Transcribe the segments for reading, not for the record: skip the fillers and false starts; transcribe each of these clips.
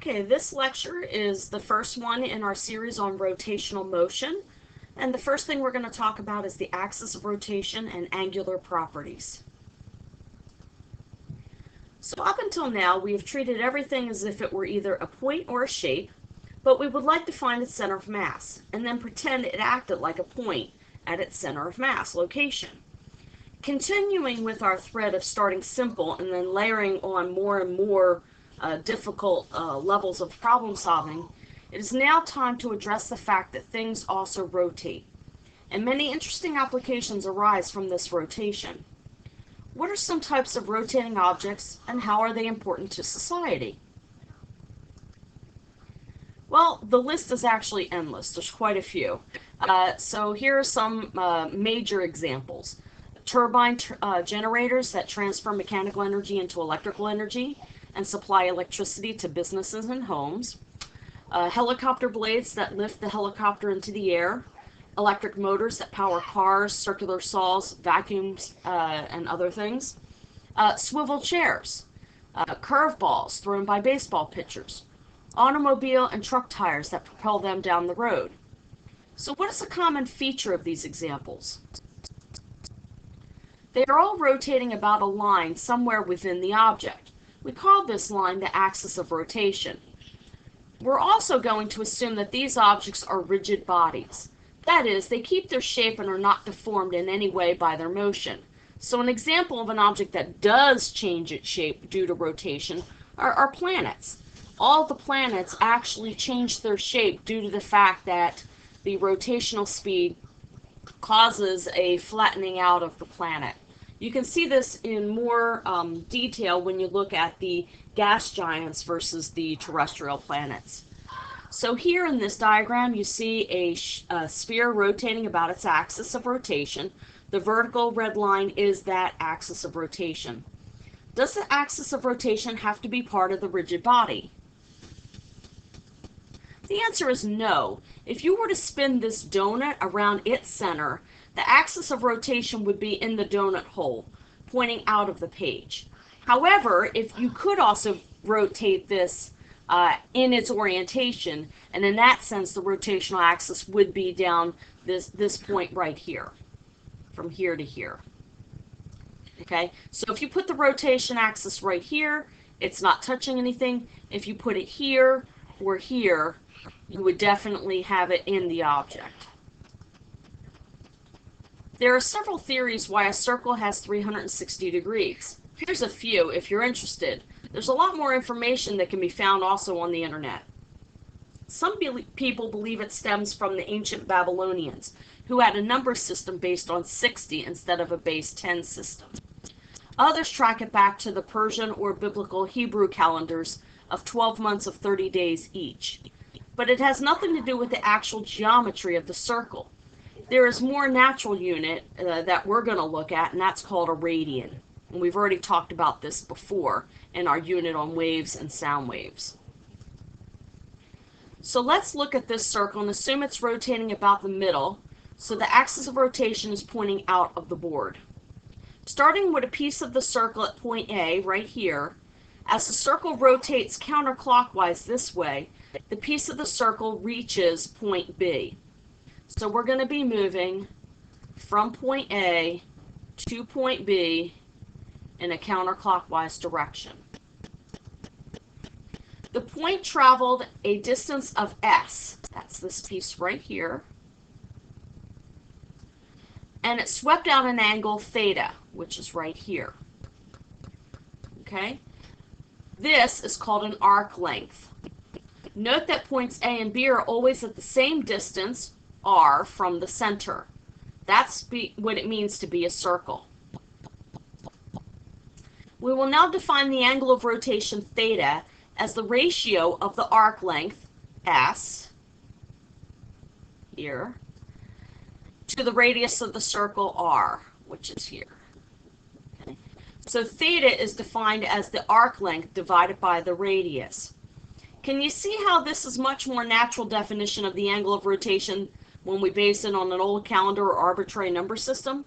Okay, this lecture is the first one in our series on rotational motion. And the first thing we're going to talk about is the axis of rotation and angular properties. So up until now, we have treated everything as if it were either a point or a shape, but we would like to find its center of mass, and then pretend it acted like a point at its center of mass location. Continuing with our thread of starting simple and then layering on more and more difficult levels of problem solving, it is now time to address the fact that things also rotate, and many interesting applications arise from this rotation. What are some types of rotating objects, and how are they important to society? Well, the list is actually endless. There's quite a few. So here are some major examples. Turbine generators that transfer mechanical energy into electrical energy and supply electricity to businesses and homes. Helicopter blades that lift the helicopter into the air. Electric motors that power cars, circular saws, vacuums, and other things. Swivel chairs. Curveballs thrown by baseball pitchers. Automobile and truck tires that propel them down the road. So what is a common feature of these examples? They are all rotating about a line somewhere within the object. We call this line the axis of rotation. We're also going to assume that these objects are rigid bodies. That is, they keep their shape and are not deformed in any way by their motion. So an example of an object that does change its shape due to rotation are planets. All the planets actually change their shape due to the fact that the rotational speed causes a flattening out of the planet. You can see this in more detail when you look at the gas giants versus the terrestrial planets. So here in this diagram you see a sphere rotating about its axis of rotation. The vertical red line is that axis of rotation. Does the axis of rotation have to be part of the rigid body? The answer is no. If you were to spin this donut around its center, the axis of rotation would be in the donut hole, pointing out of the page. However, if you could also rotate this in its orientation, and in that sense the rotational axis would be down this point right here, from here to here. Okay, so if you put the rotation axis right here, it's not touching anything. If you put it here or here, you would definitely have it in the object. There are several theories why a circle has 360 degrees. Here's a few if you're interested. There's a lot more information that can be found also on the internet. Some people believe it stems from the ancient Babylonians, who had a number system based on 60 instead of a base 10 system. Others track it back to the Persian or biblical Hebrew calendars of 12 months of 30 days each. But it has nothing to do with the actual geometry of the circle. There is more natural unit that we're going to look at, and that's called a radian. And we've already talked about this before in our unit on waves and sound waves. So let's look at this circle and assume it's rotating about the middle, so the axis of rotation is pointing out of the board. Starting with a piece of the circle at point A, right here, as the circle rotates counterclockwise this way, the piece of the circle reaches point B. So we're going to be moving from point A to point B in a counterclockwise direction. The point traveled a distance of S, that's this piece right here, and it swept out an angle theta, which is right here. Okay? This is called an arc length. Note that points A and B are always at the same distance, r, from the center. That's what it means to be a circle. We will now define the angle of rotation theta as the ratio of the arc length, s, here, to the radius of the circle r, which is here. Okay. So theta is defined as the arc length divided by the radius. Can you see how this is much more natural definition of the angle of rotation when we base it on an old calendar or arbitrary number system?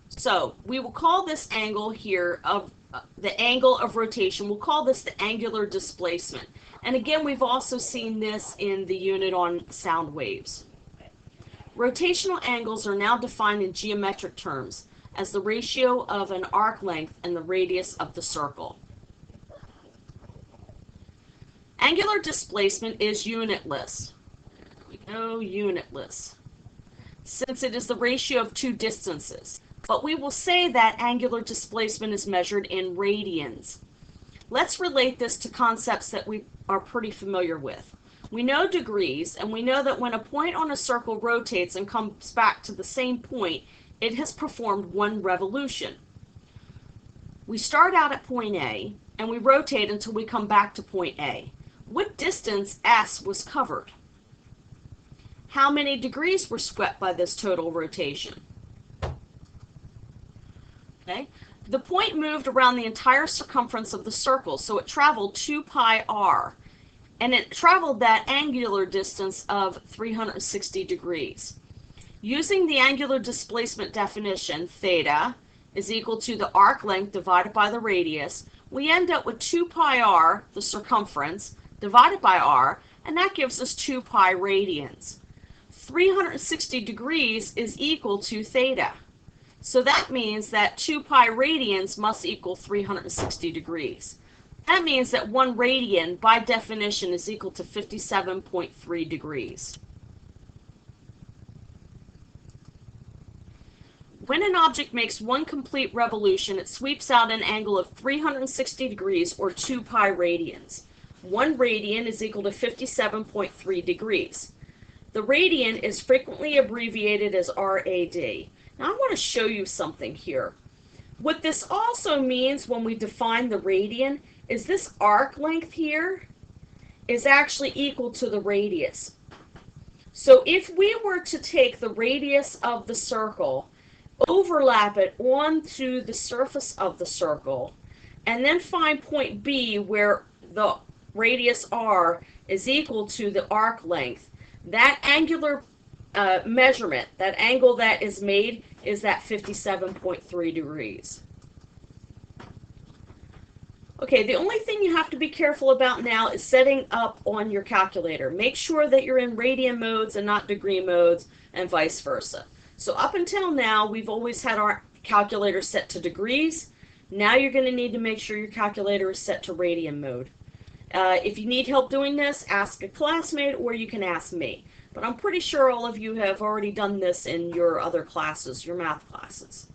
So we will call this angle here of the angle of rotation. We'll call this the angular displacement. And again, we've also seen this in the unit on sound waves. Rotational angles are now defined in geometric terms as the ratio of an arc length and the radius of the circle. Angular displacement is unitless. There we go, unitless, since it is the ratio of two distances. But we will say that angular displacement is measured in radians. Let's relate this to concepts that we are pretty familiar with. We know degrees, and we know that when a point on a circle rotates and comes back to the same point, it has performed one revolution. We start out at point A, and we rotate until we come back to point A. What distance S was covered? How many degrees were swept by this total rotation? Okay. The point moved around the entire circumference of the circle, so it traveled 2 pi r, and it traveled that angular distance of 360 degrees. Using the angular displacement definition, theta is equal to the arc length divided by the radius, we end up with 2 pi r, the circumference, divided by r, and that gives us 2 pi radians. 360 degrees is equal to theta. So that means that 2 pi radians must equal 360 degrees. That means that 1 radian, by definition, is equal to 57.3 degrees. When an object makes one complete revolution, it sweeps out an angle of 360 degrees, or 2 pi radians. 1 radian is equal to 57.3 degrees. The radian is frequently abbreviated as RAD. Now I want to show you something here. What this also means when we define the radian is this arc length here is actually equal to the radius. So if we were to take the radius of the circle, overlap it onto the surface of the circle, and then find point B where the radius r is equal to the arc length, that angular measurement, that angle that is made, is that 57.3 degrees. Okay, the only thing you have to be careful about now is setting up on your calculator. Make sure that you're in radian modes and not degree modes, and vice versa. So up until now, we've always had our calculator set to degrees. Now you're going to need to make sure your calculator is set to radian mode. If you need help doing this, ask a classmate, or you can ask me. But I'm pretty sure all of you have already done this in your other classes, your math classes.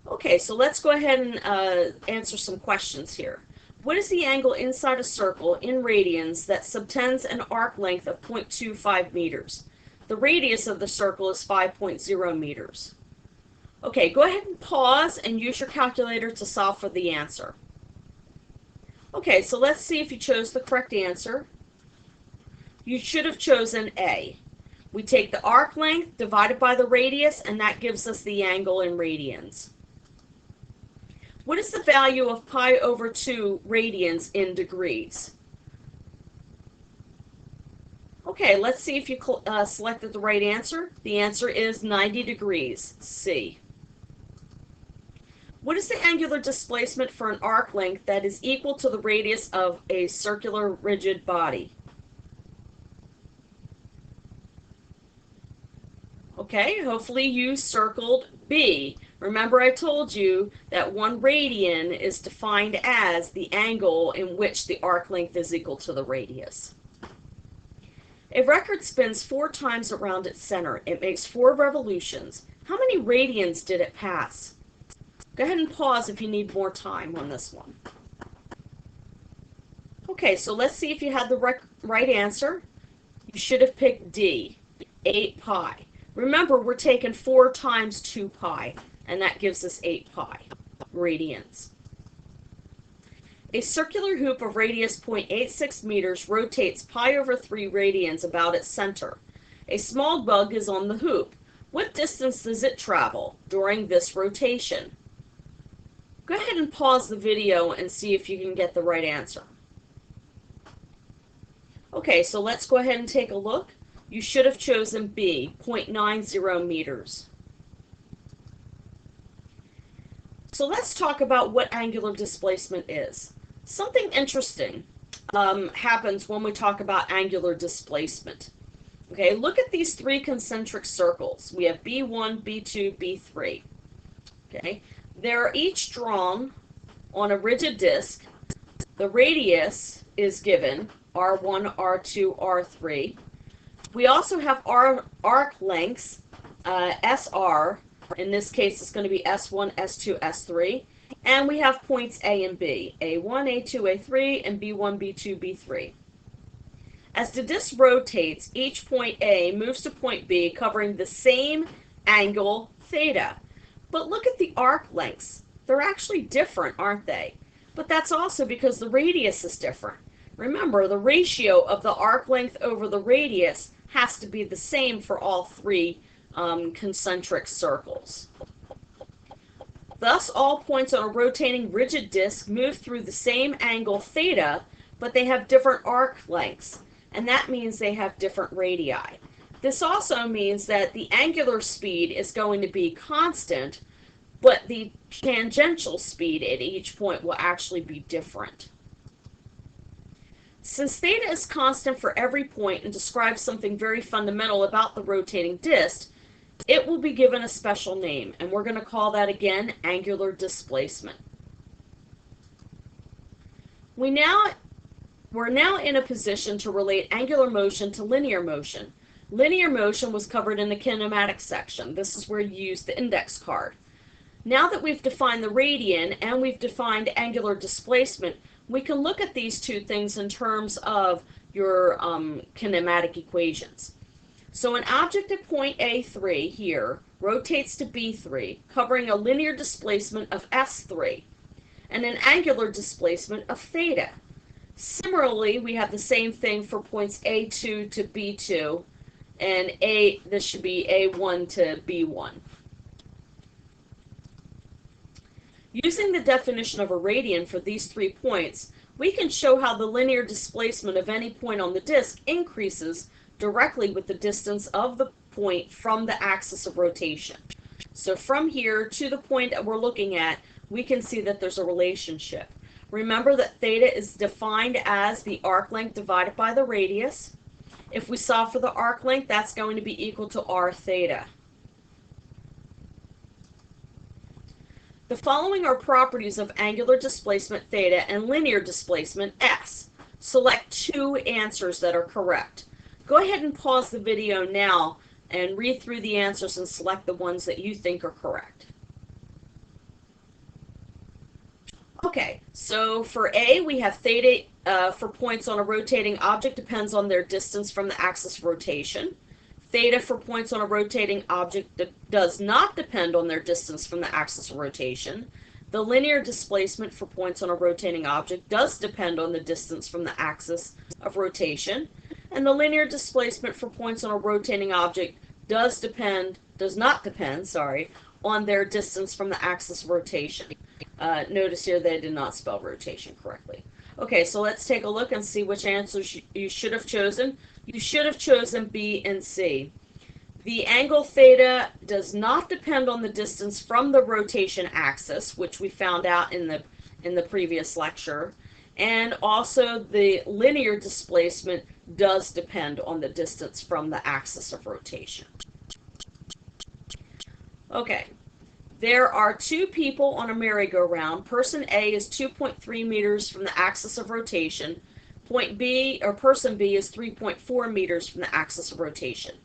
Okay, so let's go ahead and answer some questions here. What is the angle inside a circle in radians that subtends an arc length of 0.25 meters? The radius of the circle is 5.0 meters. Okay, go ahead and pause and use your calculator to solve for the answer. Okay, so let's see if you chose the correct answer. You should have chosen A. We take the arc length divided by the radius, and that gives us the angle in radians. What is the value of pi over 2 radians in degrees? Okay, let's see if you selected the right answer. The answer is 90 degrees, C. What is the angular displacement for an arc length that is equal to the radius of a circular rigid body? Okay, hopefully you circled B. Remember, I told you that 1 radian is defined as the angle in which the arc length is equal to the radius. A record spins 4 times around its center. It makes 4 revolutions. How many radians did it pass? Go ahead and pause if you need more time on this one. Okay, so let's see if you had the right answer. You should have picked D, 8 pi. Remember, we're taking 4 times 2 pi, and that gives us 8 pi radians. A circular hoop of radius 0.86 meters rotates pi over 3 radians about its center. A small bug is on the hoop. What distance does it travel during this rotation? Go ahead and pause the video and see if you can get the right answer. Okay, so let's go ahead and take a look. You should have chosen B, 0.90 meters. So let's talk about what angular displacement is. Something interesting happens when we talk about angular displacement. Okay, look at these three concentric circles. We have B1, B2, B3. Okay, they're each drawn on a rigid disk. The radius is given, R1, R2, R3. We also have arc lengths, SR. In this case, it's going to be S1, S2, S3. And we have points A and B, A1, A2, A3, and B1, B2, B3. As the disk rotates, each point A moves to point B, covering the same angle, theta. But look at the arc lengths. They're actually different, aren't they? But that's also because the radius is different. Remember, the ratio of the arc length over the radius has to be the same for all three concentric circles. Thus, all points on a rotating rigid disk move through the same angle, theta, but they have different arc lengths, and that means they have different radii. This also means that the angular speed is going to be constant, but the tangential speed at each point will actually be different. Since theta is constant for every point and describes something very fundamental about the rotating disk, it will be given a special name, and we're going to call that again angular displacement. We're now in a position to relate angular motion to linear motion. Linear motion was covered in the kinematics section. This is where you use the index card. Now that we've defined the radian and we've defined angular displacement, we can look at these two things in terms of your kinematic equations. So an object at point A3 here rotates to B3, covering a linear displacement of S3 and an angular displacement of theta. Similarly, we have the same thing for points A2 to B2, and this should be A1 to B1. Using the definition of a radian for these 3 points, we can show how the linear displacement of any point on the disk increases directly with the distance of the point from the axis of rotation. So from here to the point that we're looking at, we can see that there's a relationship. Remember that theta is defined as the arc length divided by the radius. If we solve for the arc length, that's going to be equal to r theta. The following are properties of angular displacement theta and linear displacement s. Select 2 answers that are correct. Go ahead and pause the video now and read through the answers and select the ones that you think are correct. Okay, so for A, we have theta for points on a rotating object depends on their distance from the axis of rotation. Theta for points on a rotating object does not depend on their distance from the axis of rotation. The linear displacement for points on a rotating object does depend on the distance from the axis of rotation. And the linear displacement for points on a rotating object does not depend on their distance from the axis of rotation. Notice here they did not spell rotation correctly. Okay, so let's take a look and see which answers you should have chosen. You should have chosen B and C. The angle theta does not depend on the distance from the rotation axis, which we found out in the previous lecture. And also the linear displacement does depend on the distance from the axis of rotation. Okay. There are 2 people on a merry-go-round. Person A is 2.3 meters from the axis of rotation. Point B, or person B, is 3.4 meters from the axis of rotation.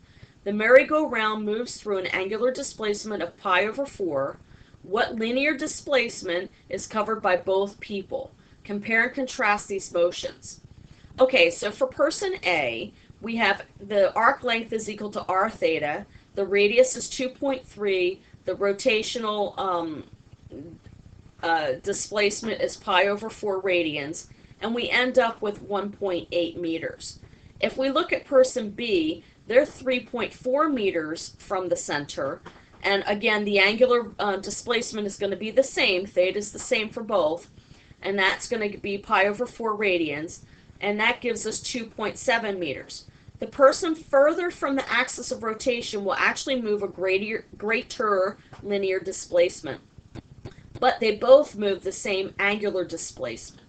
The merry-go-round moves through an angular displacement of pi over 4. What linear displacement is covered by both people? Compare and contrast these motions. Okay, so for person A, we have the arc length is equal to r theta. The radius is 2.3. The rotational displacement is pi over 4 radians, and we end up with 1.8 meters. If we look at person B, they're 3.4 meters from the center, and again, the angular displacement is going to be the same. Theta is the same for both, and that's going to be pi over 4 radians, and that gives us 2.7 meters. The person further from the axis of rotation will actually move a greater linear displacement. but they both move the same angular displacement.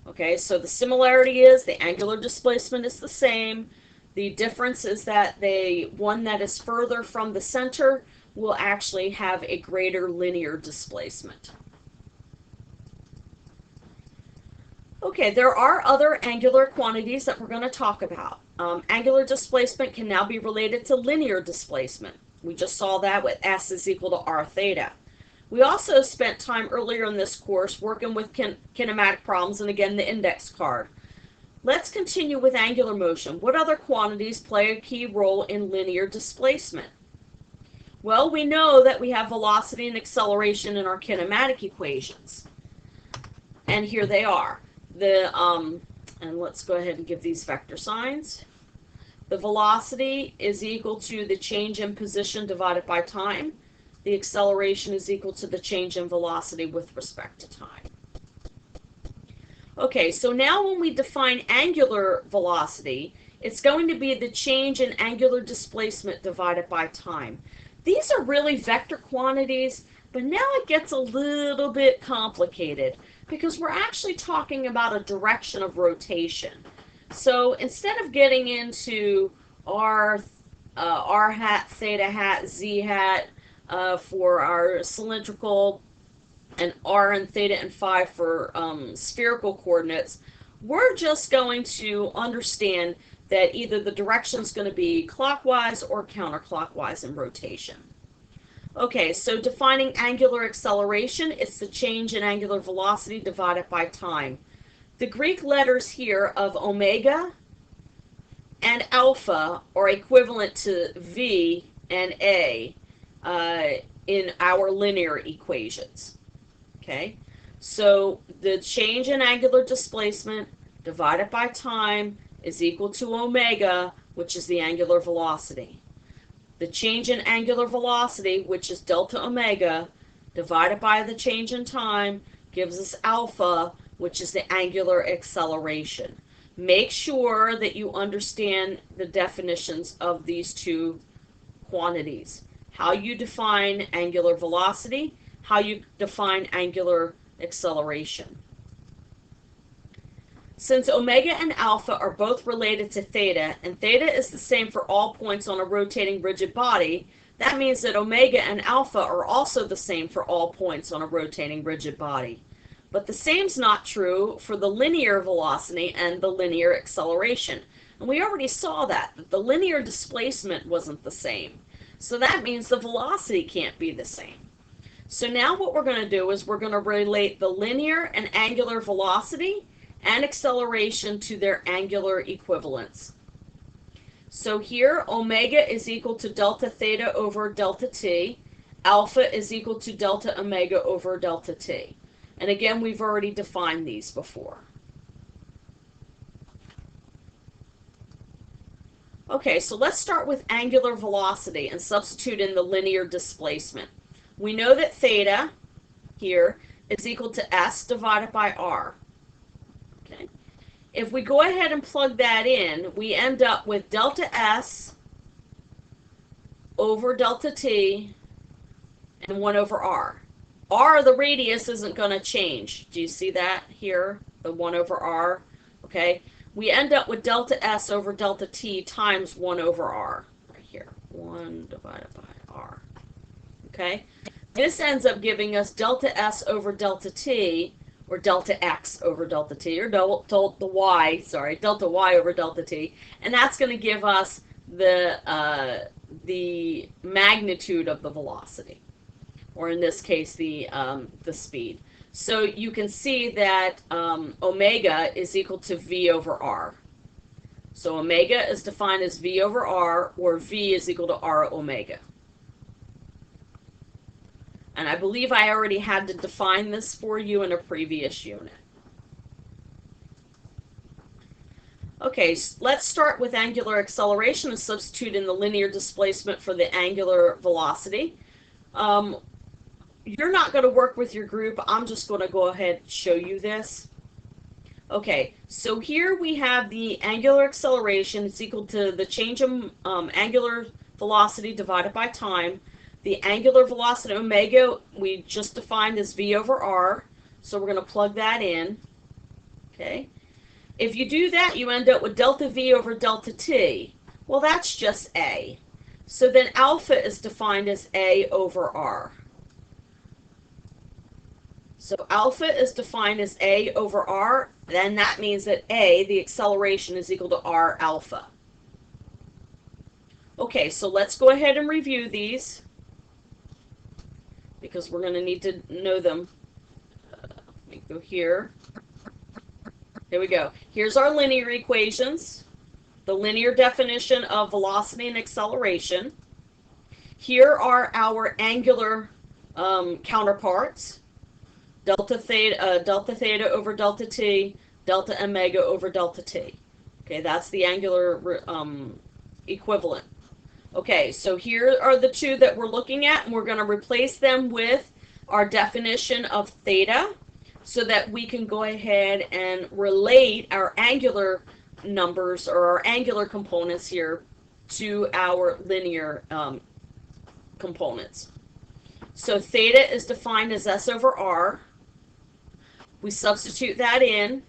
Okay, so the similarity is the angular displacement is the same. The difference is that one that is further from the center will actually have a greater linear displacement. Okay, there are other angular quantities that we're going to talk about. Angular displacement can now be related to linear displacement. We just saw that with S is equal to R theta. We also spent time earlier in this course working with kinematic problems, and again, the index card. Let's continue with angular motion. What other quantities play a key role in linear displacement? Well, we know that we have velocity and acceleration in our kinematic equations. And here they are. And let's go ahead and give these vector signs. The velocity is equal to the change in position divided by time. The acceleration is equal to the change in velocity with respect to time. Okay, so now when we define angular velocity, it's going to be the change in angular displacement divided by time. These are really vector quantities, but now it gets a little bit complicated because we're actually talking about a direction of rotation. So instead of getting into r hat, theta hat, z hat for our cylindrical, and r and theta and phi for spherical coordinates, we're just going to understand that either the direction is going to be clockwise or counterclockwise in rotation. Okay, so defining angular acceleration, it's the change in angular velocity divided by time. The Greek letters here of omega and alpha are equivalent to v and a in our linear equations. Okay, so the change in angular displacement divided by time is equal to omega, which is the angular velocity. The change in angular velocity, which is delta omega, divided by the change in time, gives us alpha, which is the angular acceleration. Make sure that you understand the definitions of these two quantities. How you define angular velocity, how you define angular acceleration. Since omega and alpha are both related to theta, and theta is the same for all points on a rotating rigid body, that means that omega and alpha are also the same for all points on a rotating rigid body. But the same's not true for the linear velocity and the linear acceleration. And we already saw that the linear displacement wasn't the same. So that means the velocity can't be the same. So now what we're going to do is we're going to relate the linear and angular velocity and acceleration to their angular equivalents. So here, omega is equal to delta theta over delta t. Alpha is equal to delta omega over delta t. And again, we've already defined these before. Okay, so let's start with angular velocity and substitute in the linear displacement. We know that theta here is equal to s divided by r. Okay. If we go ahead and plug that in, we end up with delta s over delta t and 1 over r. R, the radius, isn't going to change. Do you see that here? The 1 over r. Okay. We end up with delta s over delta t times 1 over r. Right here. 1 divided by r. Okay. This ends up giving us delta s over delta t, or delta x over delta t, or delta y over delta t, and that's going to give us the magnitude of the velocity, or in this case, the speed. So you can see that omega is equal to v over r. So omega is defined as v over r, or v is equal to r omega. And I believe I already had to define this for you in a previous unit. Okay, so let's start with angular acceleration and substitute in the linear displacement for the angular velocity. You're not going to work with your group. I'm just going to go ahead and show you this. Okay, so here we have the angular acceleration. It's equal to the change in angular velocity divided by time. The angular velocity omega we just defined as v over r, so we're going to plug that in. Okay. If you do that, you end up with delta v over delta t. Well, that's just a. So then alpha is defined as a over r. So alpha is defined as a over r, then that means that a, the acceleration, is equal to r alpha. Okay, so let's go ahead and review these because we're going to need to know them. Let me go here. Here we go. Here's our linear equations, the linear definition of velocity and acceleration. Here are our angular counterparts. Delta theta over delta t, delta omega over delta t. Okay, that's the angular equivalent. Okay, so here are the two that we're looking at, and we're going to replace them with our definition of theta so that we can go ahead and relate our angular numbers or our angular components here to our linear components. So theta is defined as s over r. We substitute that in.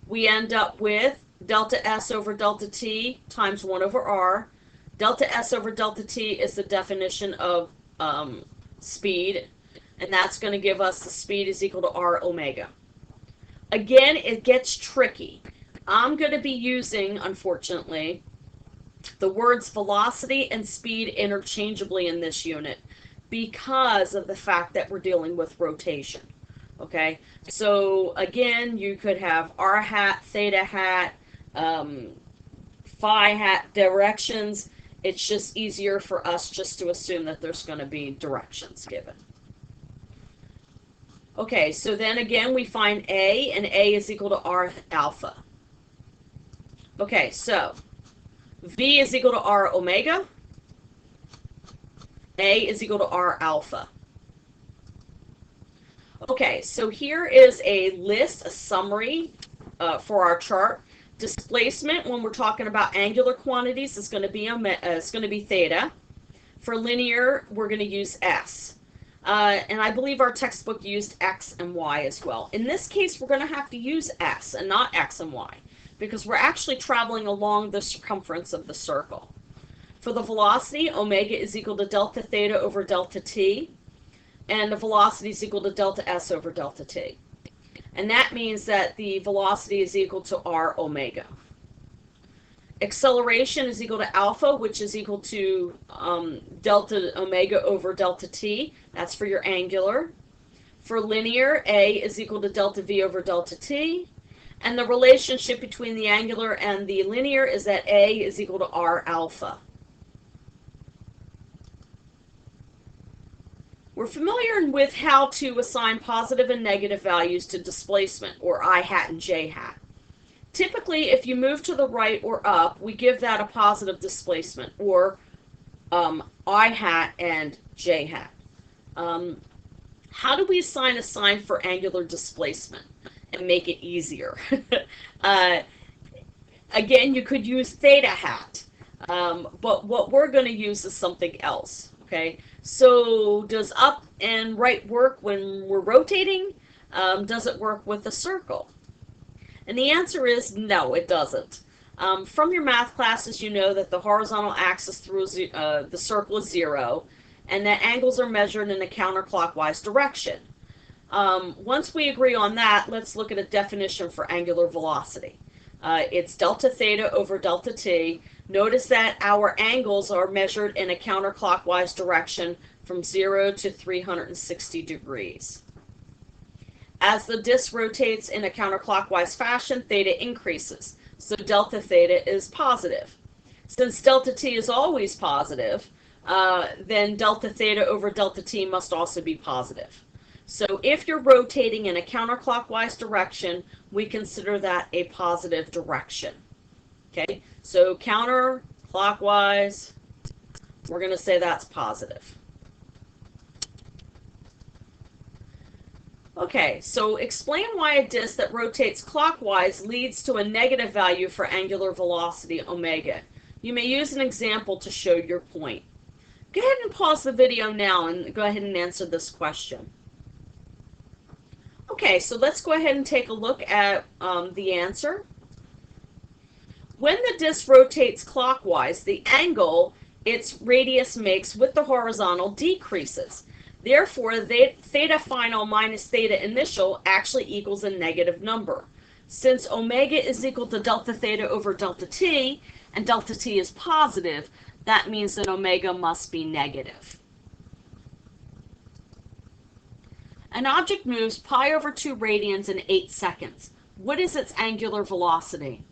We end up with delta s over delta t times 1 over r. Delta s over delta t is the definition of speed, and that's going to give us the speed is equal to r omega. Again, it gets tricky. I'm going to be using, unfortunately, the words velocity and speed interchangeably in this unit because of the fact that we're dealing with rotation. Okay, so again, you could have r hat, theta hat, phi hat directions. It's just easier for us just to assume that there's going to be directions given. Okay, so then again, we find a, and a is equal to r alpha. Okay, so v is equal to r omega. A is equal to r alpha. Okay, so here is a list, a summary for our chart. Displacement, when we're talking about angular quantities, is going to be theta. For linear, we're going to use s. And I believe our textbook used x and y as well. In this case, we're going to have to use s and not x and y because we're actually traveling along the circumference of the circle. For the velocity, omega is equal to delta theta over delta t, and the velocity is equal to delta s over delta t. And that means that the velocity is equal to r omega. Acceleration is equal to alpha, which is equal to delta omega over delta t. That's for your angular. For linear, a is equal to delta v over delta t. And the relationship between the angular and the linear is that a is equal to r alpha. We're familiar with how to assign positive and negative values to displacement, or I hat and j hat. Typically, if you move to the right or up, we give that a positive displacement, or I hat and j hat. How do we assign a sign for angular displacement and make it easier? Again, you could use theta hat, but what we're going to use is something else. Okay, so does up and right work when we're rotating? Does it work with a circle? And the answer is no, it doesn't. From your math classes, you know that the horizontal axis through the circle is 0, and that angles are measured in a counterclockwise direction. Once we agree on that, let's look at a definition for angular velocity. It's delta theta over delta t. Notice that our angles are measured in a counterclockwise direction from 0 to 360 degrees. As the disk rotates in a counterclockwise fashion, theta increases, so delta theta is positive. Since delta t is always positive, then delta theta over delta t must also be positive. So if you're rotating in a counterclockwise direction, we consider that a positive direction. Okay, so counterclockwise, we're going to say that's positive. Okay, so explain why a disk that rotates clockwise leads to a negative value for angular velocity omega. You may use an example to show your point. Go ahead and pause the video now and go ahead and answer this question. Okay, so let's go ahead and take a look at the answer. When the disk rotates clockwise, the angle its radius makes with the horizontal decreases. Therefore, theta final minus theta initial actually equals a negative number. Since omega is equal to delta theta over delta t, and delta t is positive, that means that omega must be negative. An object moves pi over 2 radians in 8 seconds. What is its angular velocity?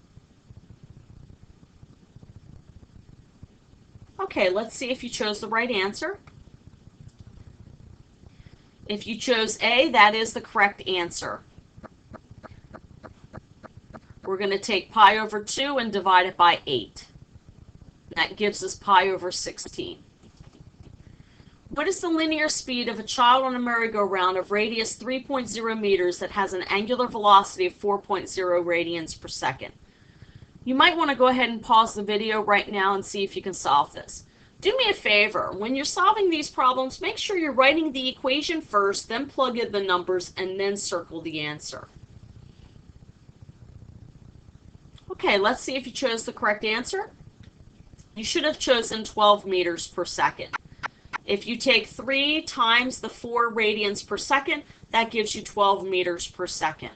Okay, let's see if you chose the right answer. If you chose A, that is the correct answer. We're going to take pi over 2 and divide it by 8. That gives us pi over 16. What is the linear speed of a child on a merry-go-round of radius 3.0 meters that has an angular velocity of 4.0 radians per second? You might want to go ahead and pause the video right now and see if you can solve this. Do me a favor, when you're solving these problems, make sure you're writing the equation first, then plug in the numbers, and then circle the answer. Okay, let's see if you chose the correct answer. You should have chosen 12 meters per second. If you take 3 times the 4 radians per second, that gives you 12 meters per second.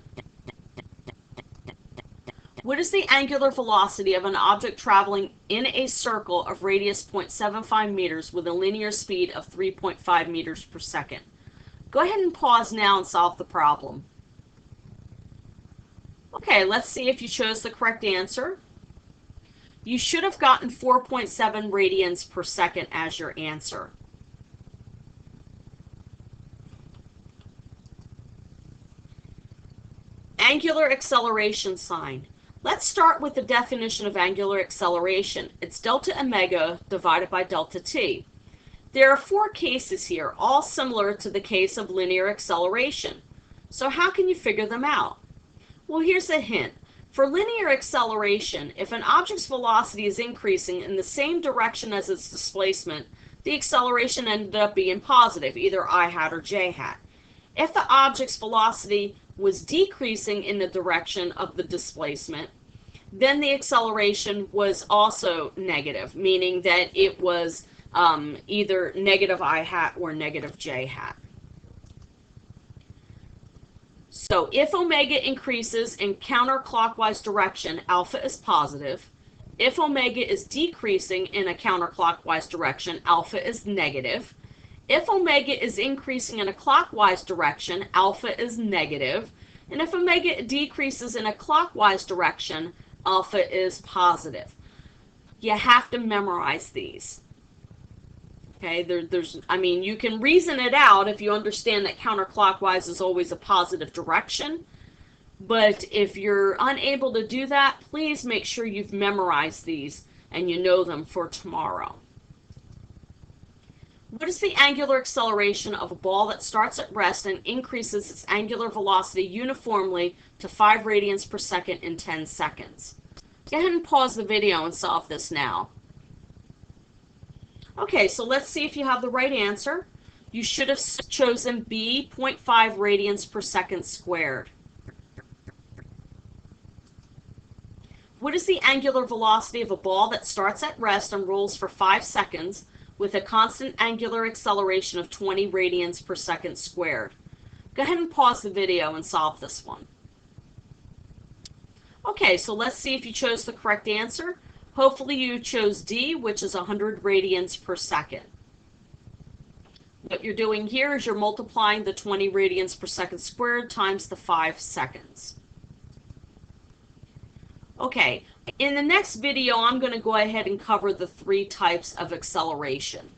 What is the angular velocity of an object traveling in a circle of radius 0.75 meters with a linear speed of 3.5 meters per second? Go ahead and pause now and solve the problem. Okay, let's see if you chose the correct answer. You should have gotten 4.7 radians per second as your answer. Angular acceleration sign. Let's start with the definition of angular acceleration. It's delta omega divided by delta t. There are 4 cases here, all similar to the case of linear acceleration. So how can you figure them out? Well, here's a hint. For linear acceleration, if an object's velocity is increasing in the same direction as its displacement, the acceleration ended up being positive, either I hat or j hat. If the object's velocity was decreasing in the direction of the displacement, then the acceleration was also negative, meaning that it was either negative I hat or negative j hat. So if omega increases in counterclockwise direction, alpha is positive. If omega is decreasing in a counterclockwise direction, alpha is negative. If omega is increasing in a clockwise direction, alpha is negative. And if omega decreases in a clockwise direction, alpha is positive. You have to memorize these. Okay, you can reason it out if you understand that counterclockwise is always a positive direction. But if you're unable to do that, please make sure you've memorized these and you know them for tomorrow. What is the angular acceleration of a ball that starts at rest and increases its angular velocity uniformly to 5 radians per second in 10 seconds? Go ahead and pause the video and solve this now. Okay, so let's see if you have the right answer. You should have chosen B, 0.5 radians per second squared. What is the angular velocity of a ball that starts at rest and rolls for 5 seconds with a constant angular acceleration of 20 radians per second squared? Go ahead and pause the video and solve this one. Okay, so let's see if you chose the correct answer. Hopefully you chose D, which is 100 radians per second. What you're doing here is you're multiplying the 20 radians per second squared times the 5 seconds. Okay, in the next video, I'm going to go ahead and cover the 3 types of acceleration.